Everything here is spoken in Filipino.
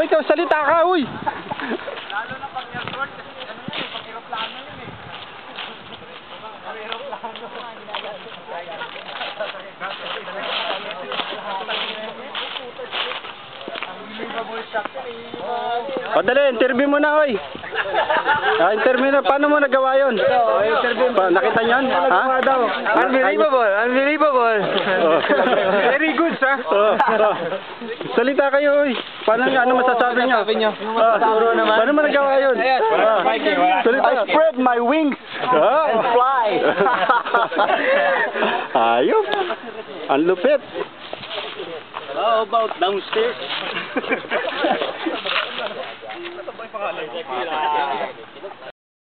Uy, ikaw salita ka, uy! Lalo na pag airport, kasi ano yan eh, pag aeroplano yun eh. Pag aeroplano. Unbelievable shock yan eh. O, dali, interview mo na, uy! Interview na, paano mo nagawa yun? Nakita niyo yan? Ha? Unbelievable, unbelievable. Very good, ha? Salita kayo, uy! Paano nga, ano masasabi niyo? Paano mo nagawa yun? Salita. I spread my wings and fly. Ayop! Ang lupit! How about downstairs?